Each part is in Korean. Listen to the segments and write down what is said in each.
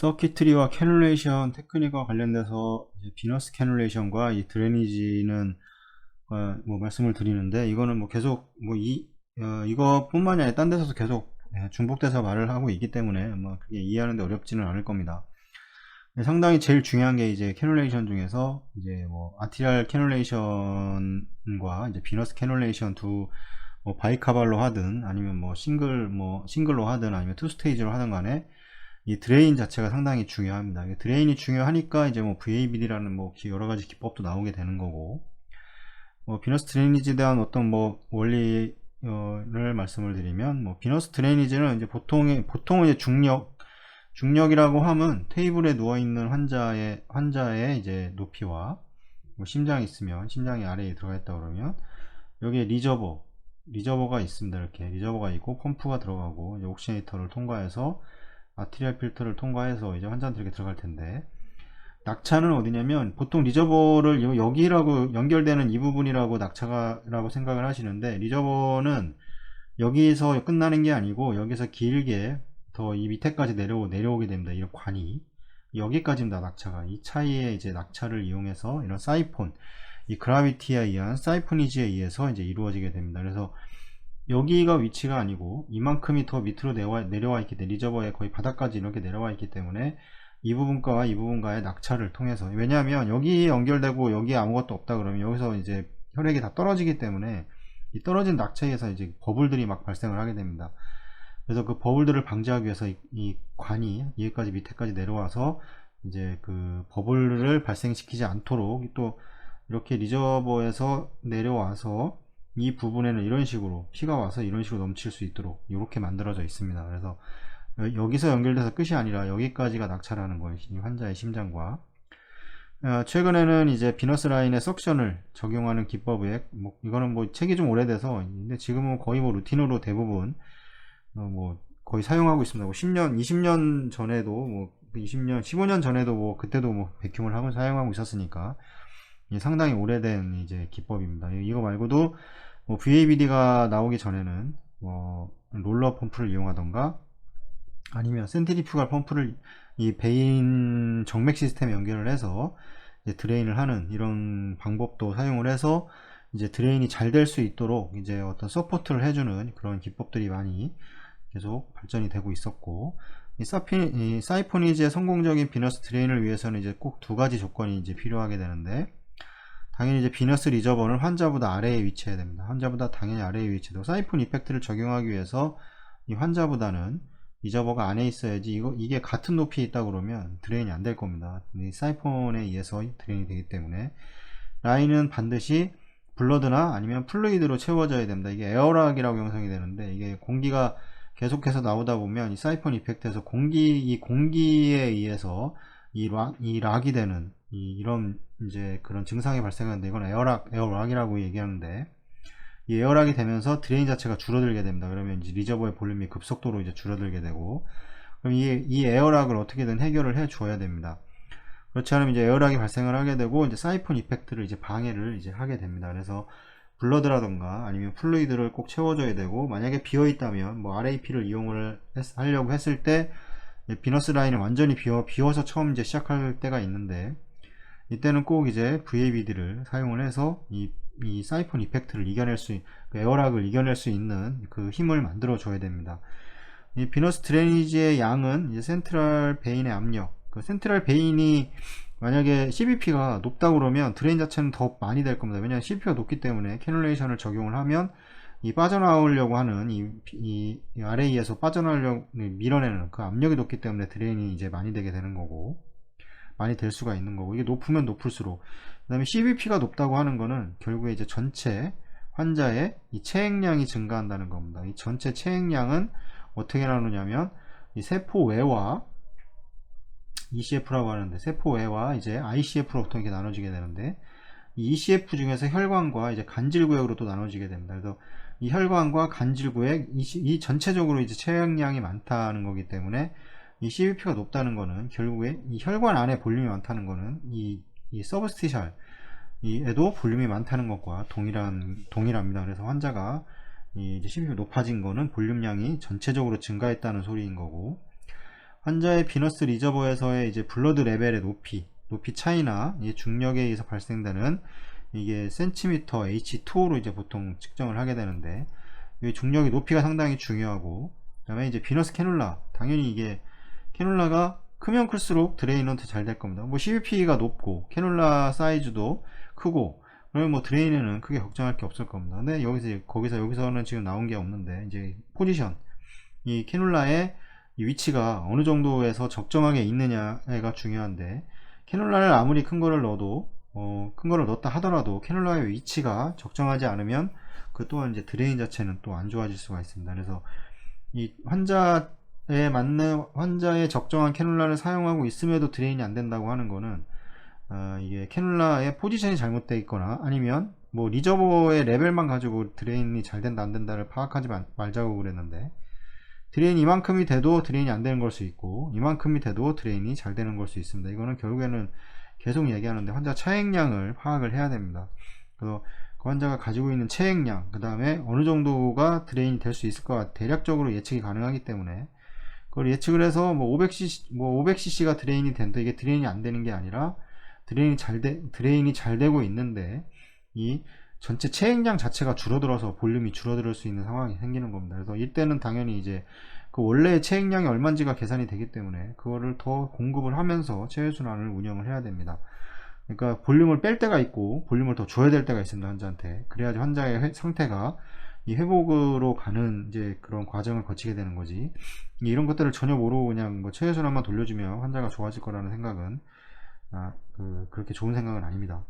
서킷트리와 캐뉼레이션 테크닉과 관련돼서 이제 비너스 캐뉼레이션과 이 드레니지는 뭐 말씀을 드리는데, 이거는 뭐 계속 뭐 이거뿐만이 아니라 딴 데서도 계속 중복돼서 말을 하고 있기 때문에 뭐 그게 이해하는데 어렵지는 않을 겁니다. 상당히 제일 중요한 게 이제 캐뉼레이션 중에서 이제 뭐 아티리얼 캐뉼레이션과 이제 비너스 캐뉼레이션 뭐 바이카발로 하든 아니면 뭐 싱글로 하든 아니면 투 스테이지로 하든 간에 이 드레인 자체가 상당히 중요합니다. 드레인이 중요하니까 이제 뭐 VABD라는 뭐 여러 가지 기법도 나오게 되는 거고, 비너스 드레이니지에 대한 어떤 뭐 원리를 말씀을 드리면, 뭐 비너스 드레이니지는 이제 보통은 이제 중력이라고 하면 테이블에 누워 있는 환자의 이제 높이와 뭐 심장이 있으면 심장이 아래에 들어가 있다 그러면 여기에 리저버가 있습니다. 이렇게 리저버가 있고 펌프가 들어가고 이제 옥시네이터를 통과해서 아티리얼 필터를 통과해서 이제 환자한테 이렇게 들어갈 텐데, 낙차는 어디냐면 보통 리저버를 여기라고 연결되는 이 부분이라고 낙차라고 생각을 하시는데, 리저버는 여기서 끝나는 게 아니고 여기서 길게 더 이 밑에까지 내려오게 됩니다. 이런 관이 여기까지입니다. 낙차가 이 차이의 이제 낙차를 이용해서 이런 사이폰, 이 그라비티에 의한 사이포니지에 의해서 이제 이루어지게 됩니다. 그래서 여기가 위치가 아니고 이만큼이 더 밑으로 내려와 있기 때문에, 리저버에 거의 바닥까지 이렇게 내려와 있기 때문에 이 부분과와 이 부분과의 낙차를 통해서, 왜냐하면 여기 연결되고 여기에 아무것도 없다 그러면 여기서 이제 혈액이 다 떨어지기 때문에 이 떨어진 낙차에서 이제 버블들이 막 발생을 하게 됩니다. 그래서 그 버블들을 방지하기 위해서 이 관이 여기까지 밑에까지 내려와서 이제 그 버블을 발생시키지 않도록, 또 이렇게 리저버에서 내려와서 이 부분에는 이런 식으로 피가 와서 이런 식으로 넘칠 수 있도록 이렇게 만들어져 있습니다. 그래서 여기서 연결돼서 끝이 아니라 여기까지가 낙차라는 거예요. 이 환자의 심장과. 최근에는 이제 비너스 라인에 석션을 적용하는 기법에, 뭐 이거는 뭐 책이 좀 오래돼서, 근데 지금은 거의 뭐 루틴으로 대부분 뭐 거의 사용하고 있습니다. 뭐 10년, 20년 전에도 뭐 20년, 15년 전에도 뭐 그때도 뭐 백큐을 하고 사용하고 있었으니까 상당히 오래된 이제 기법입니다. 이거 말고도 뭐 VABD가 나오기 전에는 뭐 롤러 펌프를 이용하던가 아니면 센트리퓨갈 펌프를 이 베인 정맥 시스템에 연결을 해서 이제 드레인을 하는 이런 방법도 사용을 해서 이제 드레인이 잘 될 수 있도록 이제 어떤 서포트를 해주는 그런 기법들이 많이 계속 발전이 되고 있었고, 이 사이포니지의 성공적인 비너스 드레인을 위해서는 이제 꼭 두 가지 조건이 이제 필요하게 되는데, 당연히 이제 비너스 리저버는 환자보다 아래에 위치해야 됩니다. 환자보다 당연히 아래에 위치해도 사이폰 이펙트를 적용하기 위해서 이 환자보다는 리저버가 안에 있어야지, 이게 같은 높이에 있다 그러면 드레인이 안 될 겁니다. 이 사이폰에 의해서 드레인이 되기 때문에 라인은 반드시 블러드나 아니면 플루이드로 채워져야 됩니다. 이게 에어락이라고 형성이 되는데, 이게 공기가 계속해서 나오다 보면 이 사이폰 이펙트에서 이 공기에 의해서 이 락이 되는 이런 이제 그런 증상이 발생하는데, 이건 에어락이라고 얘기하는데, 이 에어락이 되면서 드레인 자체가 줄어들게 됩니다. 그러면 이제 리저버의 볼륨이 급속도로 이제 줄어들게 되고, 그럼 이 에어락을 어떻게든 해결을 해 줘야 됩니다. 그렇지 않으면 이제 에어락이 발생을 하게 되고 이제 사이폰 이펙트를 이제 방해를 이제 하게 됩니다. 그래서 블러드라던가 아니면 플루이드를 꼭 채워줘야 되고, 만약에 비어 있다면 뭐 RAP를 이용을 하려고 했을 때 비너스 라인을 완전히 비워서 처음 이제 시작할 때가 있는데, 이때는 꼭 이제 VABD를 사용을 해서 이 사이폰 이펙트를 그 에어락을 이겨낼 수 있는 그 힘을 만들어 줘야 됩니다. 이 비너스 드레니지의 양은 이제 센트럴 베인의 압력, 그 센트럴 베인이 만약에 CBP가 높다 그러면 드레인 자체는 더 많이 될 겁니다. 왜냐하면 CBP가 높기 때문에 캐뉼레이션을 적용을 하면 이 빠져나오려고 하는 이 RA에서 빠져나오려고 밀어내는 그 압력이 높기 때문에 드레인이 이제 많이 되게 되는 거고, 많이 될 수가 있는 거고, 이게 높으면 높을수록. 그 다음에 CBP가 높다고 하는 거는 결국에 이제 전체 환자의 이 체액량이 증가한다는 겁니다. 이 전체 체액량은 어떻게 나누냐면, 이 세포외와 ECF라고 하는데, 세포외와 이제 ICF로 보통 이렇게 나눠지게 되는데, 이 ECF 중에서 혈관과 이제 간질구역으로 또 나눠지게 됩니다. 그래서 이 혈관과 간질구역, 이 전체적으로 이제 체액량이 많다는 거기 때문에, 이 CBP가 높다는 거는 결국에 이 혈관 안에 볼륨이 많다는 거는 이 서브스티셜 에도 볼륨이 많다는 것과 동일합니다. 그래서 환자가 이제 CBP가 높아진 거는 볼륨량이 전체적으로 증가했다는 소리인 거고, 환자의 비너스 리저버에서의 이제 블러드 레벨의 높이 차이나 이 중력에 의해서 발생되는 이게 센티미터 H2O로 이제 보통 측정을 하게 되는데, 이 중력의 높이가 상당히 중요하고, 그 다음에 이제 비너스 캐놀라, 당연히 이게 캐놀라가 크면 클수록 드레인은 잘 될 겁니다. 뭐 CVP가 높고 캐놀라 사이즈도 크고 그러면 뭐 드레인에는 크게 걱정할 게 없을 겁니다. 근데 여기서는 지금 나온 게 없는데, 이제 포지션, 이 캐놀라의 이 위치가 어느 정도에서 적정하게 있느냐가 중요한데, 캐놀라를 아무리 큰 거를 넣었다 하더라도 캐놀라의 위치가 적정하지 않으면 그 또한 이제 드레인 자체는 또 안 좋아질 수가 있습니다. 그래서 이 환자에 맞는, 환자의 적정한 캐놀라를 사용하고 있음에도 드레인이 안 된다고 하는 거는 이게 캐놀라의 포지션이 잘못되어 있거나, 아니면 뭐 리저버의 레벨만 가지고 드레인이 잘 된다 안 된다를 파악하지 말자고 그랬는데, 드레인이 이만큼이 돼도 드레인이 안 되는 걸 수 있고, 이만큼이 돼도 드레인이 잘 되는 걸 수 있습니다. 이거는 결국에는 계속 얘기하는데 환자 차액량을 파악을 해야 됩니다. 그래서 그 환자가 가지고 있는 체액량, 그 다음에 어느 정도가 드레인이 될 수 있을 것, 대략적으로 예측이 가능하기 때문에 그걸 예측을 해서 뭐 500cc가 드레인이 된다, 이게 드레인이 안 되는 게 아니라 드레인이 잘 되고 있는데 이 전체 체액량 자체가 줄어들어서 볼륨이 줄어들 수 있는 상황이 생기는 겁니다. 그래서 이때는 당연히 이제 그 원래의 체액량이 얼마인지가 계산이 되기 때문에 그거를 더 공급을 하면서 체외순환을 운영을 해야 됩니다. 그러니까 볼륨을 뺄 때가 있고 볼륨을 더 줘야 될 때가 있습니다, 환자한테. 그래야지 환자의 상태가 이 회복으로 가는 이제 그런 과정을 거치게 되는 거지. 이런 것들을 전혀 모르고 그냥 뭐 체외순환만 돌려주면 환자가 좋아질 거라는 생각은 그렇게 좋은 생각은 아닙니다.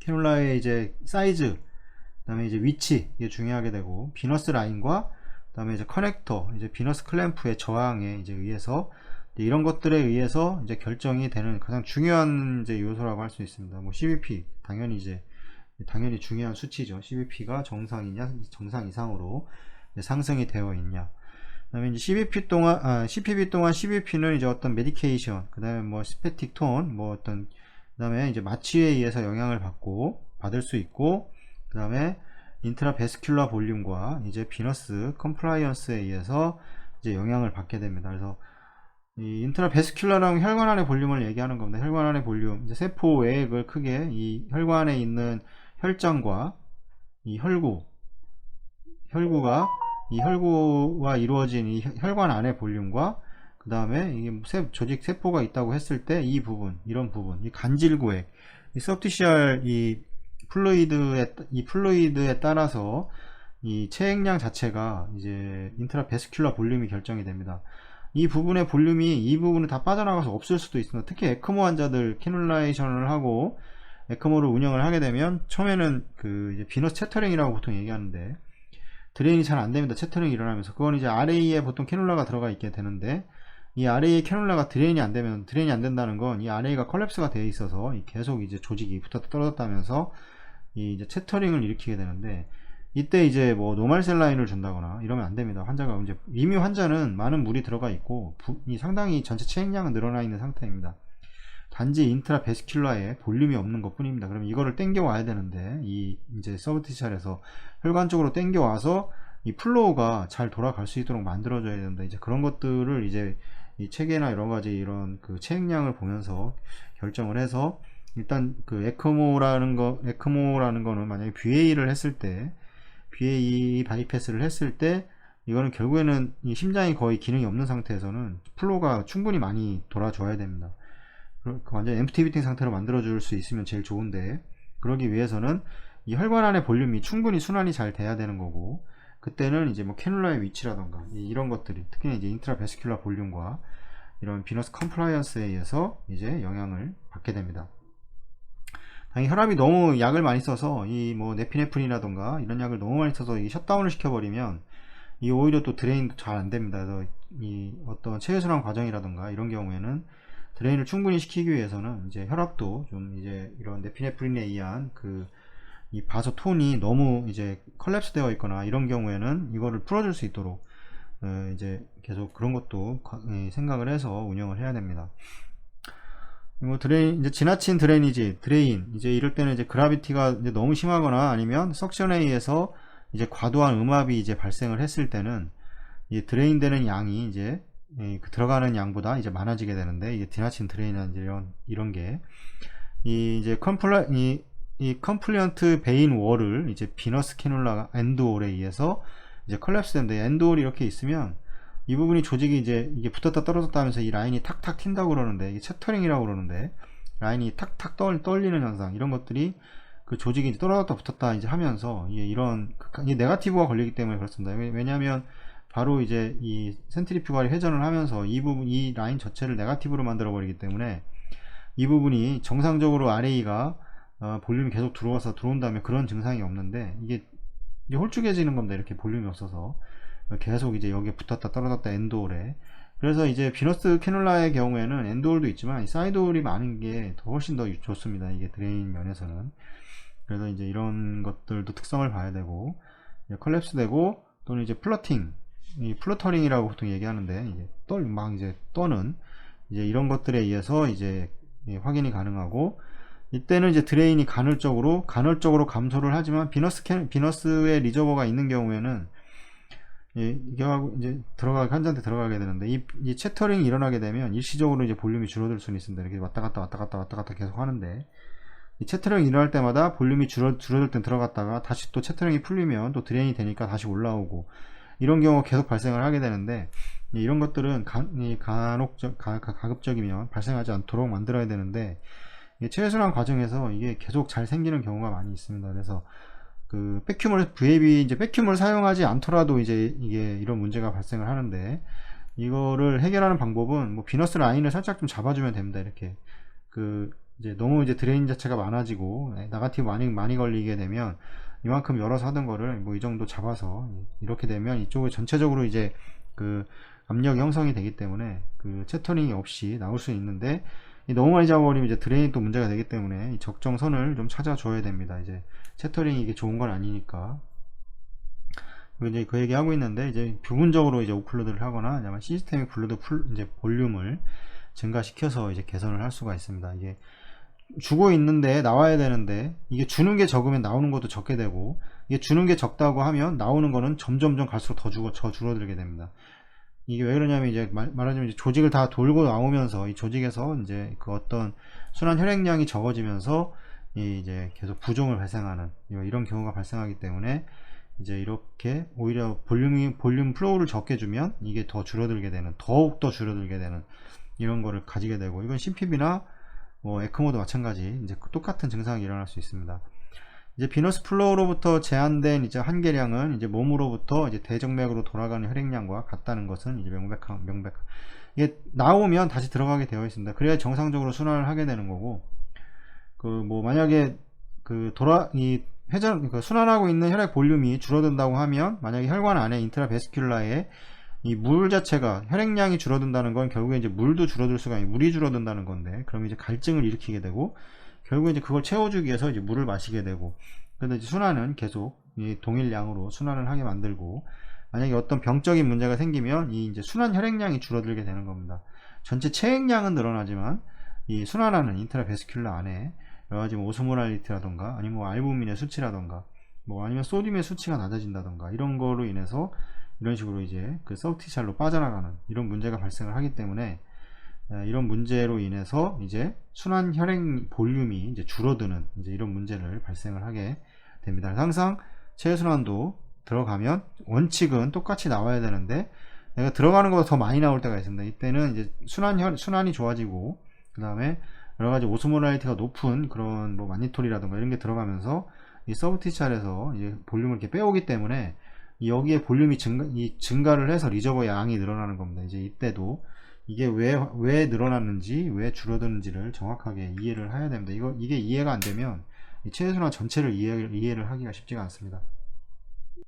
캐놀라의 이제 사이즈, 그 다음에 이제 위치, 이게 중요하게 되고, 비너스 라인과 그 다음에 이제 커넥터, 이제 비너스 클램프의 저항에 이제 의해서, 이런 것들에 의해서 이제 결정이 되는 가장 중요한 이제 요소라고 할 수 있습니다. 뭐 CVP 당연히 중요한 수치죠. CVP가 정상이냐, 정상 이상으로 상승이 되어 있냐. 그다음에 이제 CPB 동안 CVP는 이제 어떤 메디케이션, 그다음에 뭐 스페틱 톤, 뭐 어떤, 그다음에 이제 마취에 의해서 영향을 받을 수 있고, 그다음에 인트라베스큘라 볼륨과 이제 비너스 컴플라이언스에 의해서 이제 영향을 받게 됩니다. 그래서 이 인트라베스큘라랑 혈관 안의 볼륨을 얘기하는 겁니다. 혈관 안의 볼륨, 이제 세포 외액을 크게, 이 혈관에 있는 혈장과 이 혈구와 이루어진 이 혈관 안의 볼륨과, 그 다음에 이게 조직 세포가 있다고 했을 때 이 부분, 이런 부분, 이 간질구액, 이 서브티시얼 이 플루이드에 따라서 이 체액량 자체가 이제 인트라베스큘라 볼륨이 결정이 됩니다. 이 부분의 볼륨이 이 부분을 다 빠져나가서 없을 수도 있습니다. 특히 에크모 환자들 캐놀라이션을 하고 에크모를 운영을 하게 되면 처음에는 그 이제 비너스 채터링이라고 보통 얘기하는데, 드레인이 잘 안됩니다. 채터링이 일어나면서. 그건 이제 RA에 보통 캐놀라가 들어가 있게 되는데, 이 RA 캐놀라가 드레인이 안 된다는 건 이 RA가 컬랩스가 되어 있어서 계속 이제 조직이 붙었다 떨어졌다면서 이 이제 채터링을 일으키게 되는데, 이때 이제 뭐 노멀 셀라인을 준다거나 이러면 안 됩니다. 환자가 이제 이미 환자는 많은 물이 들어가 있고 상당히 전체 체액량은 늘어나 있는 상태입니다. 단지 인트라베스큘라에 볼륨이 없는 것 뿐입니다. 그러면 이거를 땡겨 와야 되는데, 이 이제 서브티샬에서 혈관 쪽으로 땡겨 와서 이 플로우가 잘 돌아갈 수 있도록 만들어줘야 되는데, 이제 그런 것들을 이제 이 체계나 여러 가지 이런 그 체액량을 보면서 결정을 해서, 일단 그 에크모라는 거는 만약에 BA를 했을 때, BA 바이패스를 했을 때, 이거는 결국에는 이 심장이 거의 기능이 없는 상태에서는 플로우가 충분히 많이 돌아줘야 됩니다. 완전 엠프티 상태로 만들어줄 수 있으면 제일 좋은데, 그러기 위해서는 이 혈관 안의 볼륨이 충분히 순환이 잘 돼야 되는 거고, 그때는 이제 뭐 캐놀라의 위치라던가 이런 것들이, 특히 이제 인트라베스큘라 볼륨과 이런 비너스 컴플라이언스에 의해서 이제 영향을 받게 됩니다. 당연히 혈압이 너무 약을 많이 써서 이 뭐 네피네프린이라던가 이런 약을 너무 많이 써서 이 셧다운을 시켜버리면 이 오히려 또 드레인도 잘 안 됩니다. 그래서 이 어떤 체외순환 과정이라던가 이런 경우에는 드레인을 충분히 시키기 위해서는 이제 혈압도 좀 이제 이런 네피네프린에 의한 이 바소 톤이 너무 이제 컬랩스 되어 있거나 이런 경우에는 이거를 풀어줄 수 있도록 이제 계속 그런 것도 생각을 해서 운영을 해야 됩니다. 뭐 이제 지나친 드레인, 이제 이럴 때는 이제 그라비티가 이제 너무 심하거나 아니면 석션에 의해서 이제 과도한 음압이 이제 발생을 했을 때는 이 드레인 되는 양이 이제 그 들어가는 양보다 이제 많아지게 되는데, 이게 지나친 드레인이나 이런 게 이제 이 컴플리언트 베인 월을 이제 비너스 캐놀라 엔드홀에 의해서 이제 컬랩스 되는데, 엔드홀이 이렇게 있으면 이 부분이 조직이 이제 이게 붙었다 떨어졌다 하면서 이 라인이 탁탁 튄다고 그러는데, 이게 채터링이라고 그러는데, 라인이 탁탁 떨리는 현상, 이런 것들이 그 조직이 이제 떨어졌다 붙었다 이제 하면서 이런 네거티브가 걸리기 때문에 그렇습니다. 왜냐하면 바로 이제 이 센트리퓨가리 회전을 하면서 이 라인 자체를 네거티브로 만들어 버리기 때문에, 이 부분이 정상적으로 RA가 볼륨이 계속 들어온다면 그런 증상이 없는데, 이게 홀쭉해지는 겁니다. 이렇게 볼륨이 없어서 계속 이제 여기에 붙었다 떨어졌다 엔드홀에. 그래서 이제 비너스 캐놀라의 경우에는 엔드홀도 있지만 이 사이드홀이 많은 게 더 훨씬 더 좋습니다. 이게 드레인 면에서는. 그래서 이제 이런 것들도 특성을 봐야 되고, 컬랩스 되고, 또는 이제 플러팅, 이 플러터링이라고 보통 얘기하는데, 이제 이제 떠는 이제 이런 것들에 의해서 이제 확인이 가능하고, 이때는 이제 드레인이 간헐적으로 감소를 하지만, 비너스의 리저버가 있는 경우에는 이게 이제 한 잔대 들어가게 되는데, 이 채터링이 일어나게 되면 일시적으로 이제 볼륨이 줄어들 수는 있습니다. 이렇게 왔다 갔다 계속 하는데, 이 채터링이 일어날 때마다 볼륨이 줄어들 땐 들어갔다가 다시 또 채터링이 풀리면 또 드레인이 되니까 다시 올라오고, 이런 경우가 계속 발생을 하게 되는데, 이런 것들은 가급적이면 발생하지 않도록 만들어야 되는데, 체외순환 과정에서 이게 계속 잘 생기는 경우가 많이 있습니다. 그래서 그 VAB 이제 백큐을 사용하지 않더라도 이제 이게 이런 문제가 발생을 하는데, 이거를 해결하는 방법은 뭐 비너스 라인을 살짝 좀 잡아주면 됩니다. 이렇게 이제 너무 이제 드레인 자체가 많아지고 네거티브 많이 걸리게 되면, 이만큼 열어서 하던 거를 뭐 이 정도 잡아서 이렇게 되면 이쪽에 전체적으로 이제 그 압력이 형성이 되기 때문에 그 채터링이 없이 나올 수 있는데, 너무 많이 잡아버리면 이제 드레인이 또 문제가 되기 때문에 이 적정선을 좀 찾아줘야 됩니다. 이제 채터링이 이게 좋은 건 아니니까. 이제 그 얘기 하고 있는데, 이제 부분적으로 이제 오클로드를 하거나 아니면 시스템의 이제 볼륨을 증가시켜서 이제 개선을 할 수가 있습니다. 이게 주고 있는데 나와야 되는데, 이게 주는 게 적으면 나오는 것도 적게 되고, 이게 주는 게 적다고 하면 나오는 거는 점점점 갈수록 더 줄어들게 됩니다. 이게 왜 그러냐면, 이제 말하자면 이제 조직을 다 돌고 나오면서 이 조직에서 이제 그 어떤 순환 혈액량이 적어지면서 이제 계속 부종을 발생하는 이런 경우가 발생하기 때문에, 이제 이렇게 오히려 볼륨 플로우를 적게 주면 이게 더 줄어들게 되는, 더욱더 줄어들게 되는 이런 거를 가지게 되고, 이건 CPB나 뭐 에크모도 마찬가지 이제 똑같은 증상이 일어날 수 있습니다. 이제 비너스 플로우로부터 제한된 이제 한계량은 이제 몸으로부터 이제 대정맥으로 돌아가는 혈액량과 같다는 것은 이제 이게 나오면 다시 들어가게 되어 있습니다. 그래야 정상적으로 순환을 하게 되는 거고, 뭐 만약에 순환하고 있는 혈액 볼륨이 줄어든다고 하면, 만약에 혈관 안에 인트라베스큘라에 이 물 자체가 혈액량이 줄어든다는 건 결국에 이제 물도 줄어들 수가 있고 물이 줄어든다는 건데, 그러면 이제 갈증을 일으키게 되고, 결국에 이제 그걸 채워주기 위해서 이제 물을 마시게 되고, 근데 이제 순환은 계속 이 동일량으로 순환을 하게 만들고, 만약에 어떤 병적인 문제가 생기면 이 이제 순환 혈액량이 줄어들게 되는 겁니다. 전체 체액량은 늘어나지만 이 순환하는 인트라베스큘라 안에 여러 가지 뭐 오스모랄리티라던가 아니면 뭐 알부민의 수치라던가 뭐 아니면 소듐의 수치가 낮아진다던가 이런 거로 인해서 이런 식으로 이제 그 서브티샬로 빠져나가는 이런 문제가 발생을 하기 때문에, 이런 문제로 인해서 이제 순환 혈액 볼륨이 이제 줄어드는 이제 이런 문제를 발생을 하게 됩니다. 항상 체외순환도 들어가면 원칙은 똑같이 나와야 되는데, 내가 들어가는 것보다 더 많이 나올 때가 있습니다. 이때는 이제 순환이 좋아지고, 그 다음에 여러 가지 오스모랄리티가 높은 그런 뭐 마니톨이라든가 이런 게 들어가면서 이 서브티샬에서 이제 볼륨을 이렇게 빼오기 때문에 여기에 볼륨이 증가를 해서 리저버 양이 늘어나는 겁니다. 이제 이때도 이게 왜 늘어났는지, 왜 줄어드는지를 정확하게 이해를 해야 됩니다. 이게 이해가 안 되면 이 체외순환 전체를 이해를 하기가 쉽지가 않습니다.